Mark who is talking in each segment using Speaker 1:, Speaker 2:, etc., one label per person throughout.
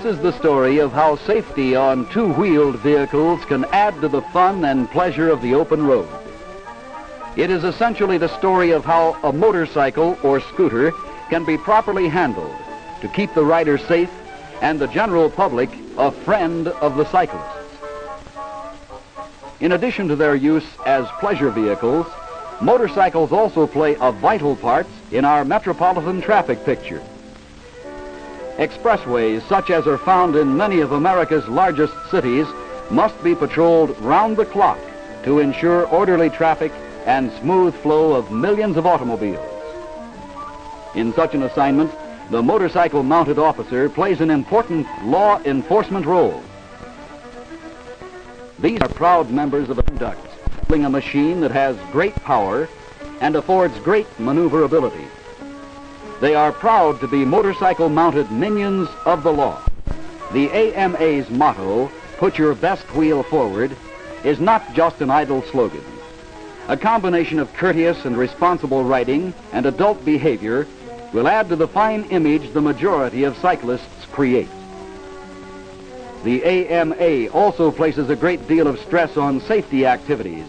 Speaker 1: is the story of how safety on two-wheeled vehicles can add to the fun and pleasure of the open road. It is essentially the story of how a motorcycle or scooter can be properly handled to keep the rider safe and the general public a friend of the cyclists. In addition to their use as pleasure vehicles, motorcycles also play a vital part in our metropolitan traffic picture. Expressways, such as are found in many of America's largest cities, must be patrolled round the clock to ensure orderly traffic and smooth flow of millions of automobiles. In such an assignment, the motorcycle-mounted officer plays an important law enforcement role. These are proud members of a conduct, handling a machine that has great power and affords great maneuverability. They are proud to be motorcycle-mounted minions of the law. The AMA's motto, "Put your best wheel forward," is not just an idle slogan. A combination of courteous and responsible riding and adult behavior will add to the fine image the majority of cyclists create. The AMA also places a great deal of stress on safety activities,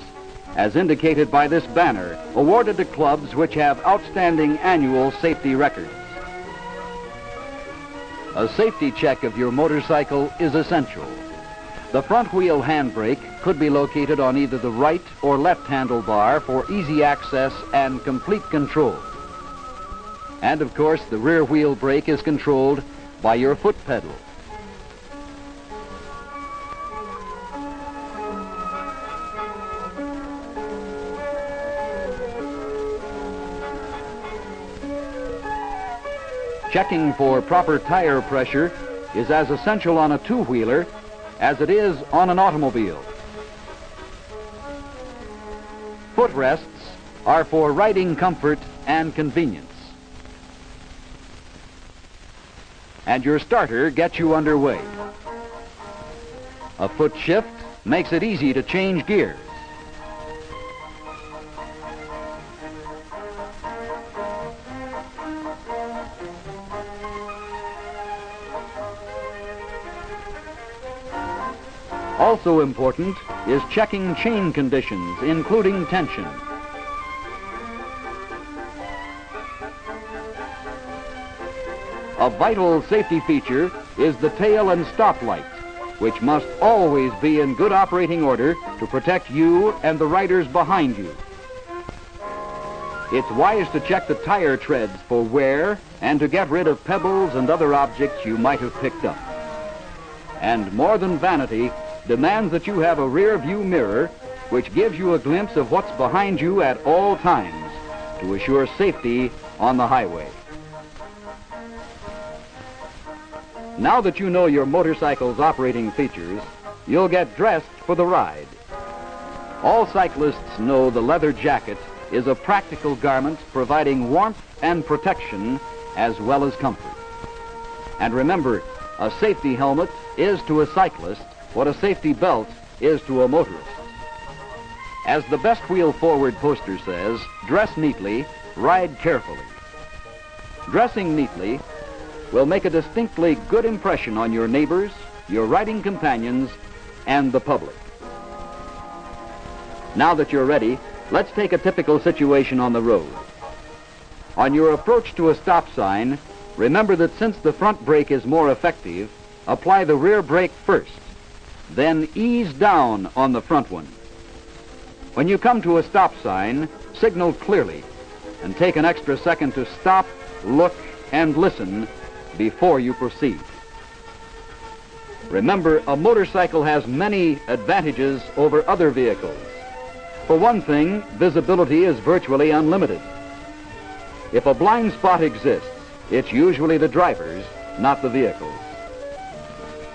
Speaker 1: as indicated by this banner, awarded to clubs which have outstanding annual safety records. A safety check of your motorcycle is essential. The front wheel handbrake could be located on either the right or left handlebar for easy access and complete control. And of course, the rear wheel brake is controlled by your foot pedal. Checking for proper tire pressure is as essential on a two-wheeler as it is on an automobile. Footrests are for riding comfort and convenience. And your starter gets you underway. A foot shift makes it easy to change gears. Also important is checking chain conditions, including tension. A vital safety feature is the tail and stop light, which must always be in good operating order to protect you and the riders behind you. It's wise to check the tire treads for wear and to get rid of pebbles and other objects you might have picked up. And more than vanity, demands that you have a rear view mirror which gives you a glimpse of what's behind you at all times to assure safety on the highway. Now that you know your motorcycle's operating features, you'll get dressed for the ride. All cyclists know the leather jacket is a practical garment providing warmth and protection as well as comfort. And remember, a safety helmet is to a cyclist what a safety belt is to a motorist. As the Best Wheel Forward poster says, dress neatly, ride carefully. Dressing neatly will make a distinctly good impression on your neighbors, your riding companions, and the public. Now that you're ready, let's take a typical situation on the road. On your approach to a stop sign, remember that since the front brake is more effective, apply the rear brake first. Then ease down on the front one. When you come to a stop sign, signal clearly and take an extra second to stop, look, and listen before you proceed. Remember, a motorcycle has many advantages over other vehicles. For one thing, visibility is virtually unlimited. If a blind spot exists, it's usually the driver's, not the vehicle's.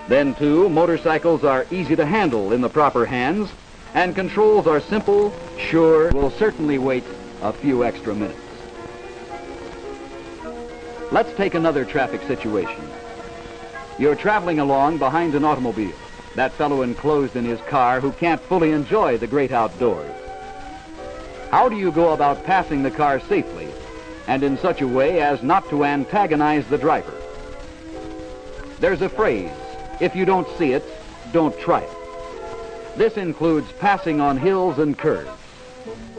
Speaker 1: Then, too, motorcycles are easy to handle in the proper hands, and controls are simple, sure, will certainly wait a few extra minutes. Let's take another traffic situation. You're traveling along behind an automobile, that fellow enclosed in his car who can't fully enjoy the great outdoors. How do you go about passing the car safely and in such a way as not to antagonize the driver? There's a phrase, if you don't see it, don't try it. This includes passing on hills and curves.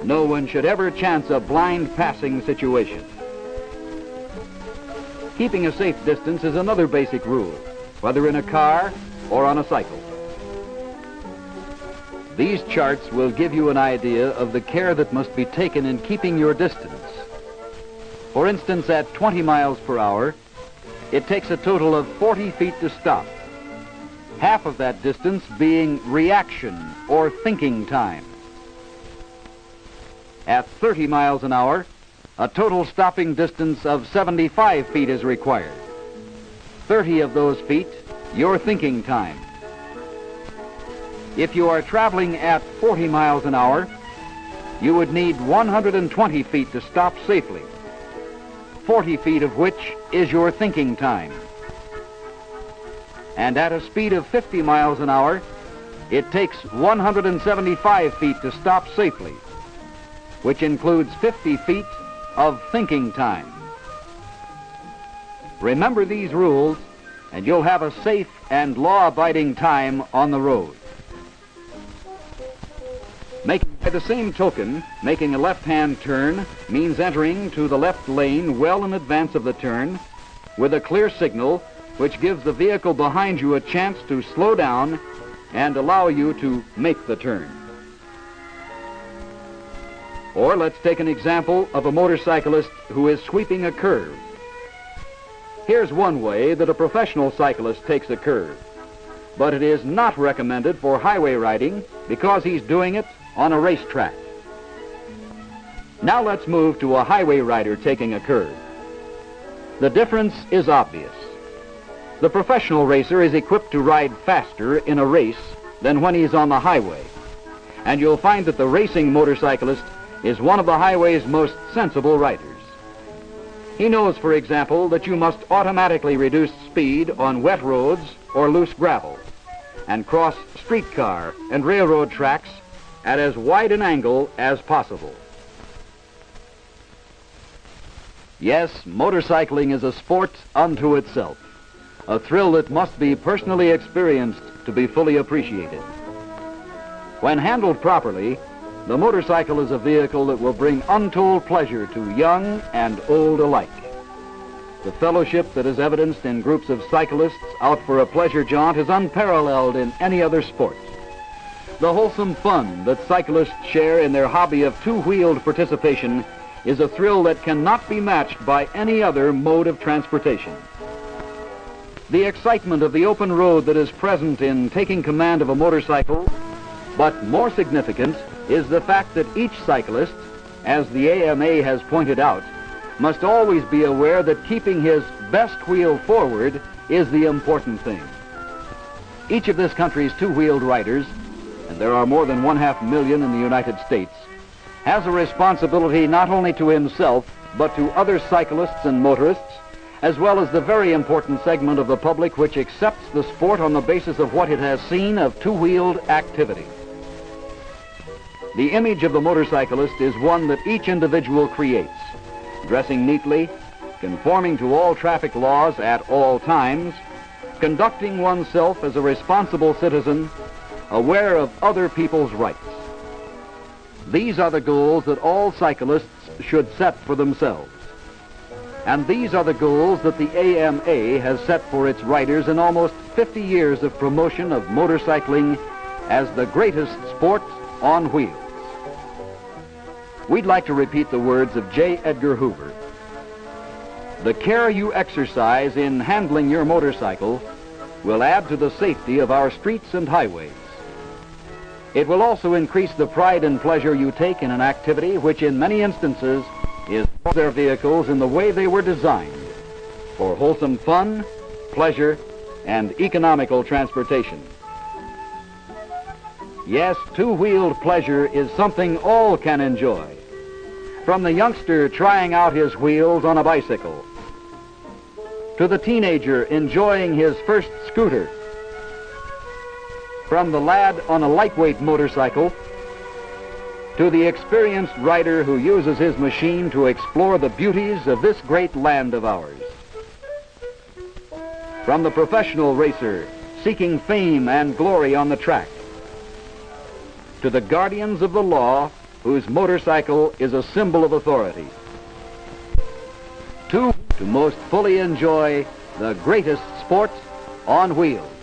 Speaker 1: No one should ever chance a blind passing situation. Keeping a safe distance is another basic rule, whether in a car or on a cycle. These charts will give you an idea of the care that must be taken in keeping your distance. For instance, at 20 miles per hour, it takes a total of 40 feet to stop, half of that distance being reaction or thinking time. At 30 miles an hour, a total stopping distance of 75 feet is required. 30 of those feet, your thinking time. If you are traveling at 40 miles an hour, you would need 120 feet to stop safely, 40 feet of which is your thinking time. And at a speed of 50 miles an hour, it takes 175 feet to stop safely, which includes 50 feet of thinking time. Remember these rules, and you'll have a safe and law-abiding time on the road. By the same token, making a left-hand turn means entering to the left lane well in advance of the turn with a clear signal which gives the vehicle behind you a chance to slow down and allow you to make the turn. Or let's take an example of a motorcyclist who is sweeping a curve. Here's one way that a professional cyclist takes a curve, but it is not recommended for highway riding because he's doing it on a racetrack. Now let's move to a highway rider taking a curve. The difference is obvious. The professional racer is equipped to ride faster in a race than when he's on the highway, and you'll find that the racing motorcyclist is one of the highway's most sensible riders. He knows, for example, that you must automatically reduce speed on wet roads or loose gravel and cross streetcar and railroad tracks at as wide an angle as possible. Yes, motorcycling is a sport unto itself, a thrill that must be personally experienced to be fully appreciated. When handled properly, the motorcycle is a vehicle that will bring untold pleasure to young and old alike. The fellowship that is evidenced in groups of cyclists out for a pleasure jaunt is unparalleled in any other sport. The wholesome fun that cyclists share in their hobby of two-wheeled participation is a thrill that cannot be matched by any other mode of transportation. The excitement of the open road that is present in taking command of a motorcycle, but more significant, is the fact that each cyclist, as the AMA has pointed out, must always be aware that keeping his best wheel forward is the important thing. Each of this country's two-wheeled riders, and there are more than 500,000 in the United States, has a responsibility not only to himself, but to other cyclists and motorists, as well as the very important segment of the public which accepts the sport on the basis of what it has seen of two-wheeled activity. The image of the motorcyclist is one that each individual creates, dressing neatly, conforming to all traffic laws at all times, conducting oneself as a responsible citizen, aware of other people's rights. These are the goals that all cyclists should set for themselves. And these are the goals that the AMA has set for its riders in almost 50 years of promotion of motorcycling as the greatest sport on wheels. We'd like to repeat the words of J. Edgar Hoover. The care you exercise in handling your motorcycle will add to the safety of our streets and highways. It will also increase the pride and pleasure you take in an activity which in many instances is their vehicles in the way they were designed, for wholesome fun, pleasure, and economical transportation. Yes, two-wheeled pleasure is something all can enjoy, from the youngster trying out his wheels on a bicycle, to the teenager enjoying his first scooter, from the lad on a lightweight motorcycle to the experienced rider who uses his machine to explore the beauties of this great land of ours. From the professional racer seeking fame and glory on the track, to the guardians of the law whose motorcycle is a symbol of authority, to most fully enjoy the greatest sport on wheels.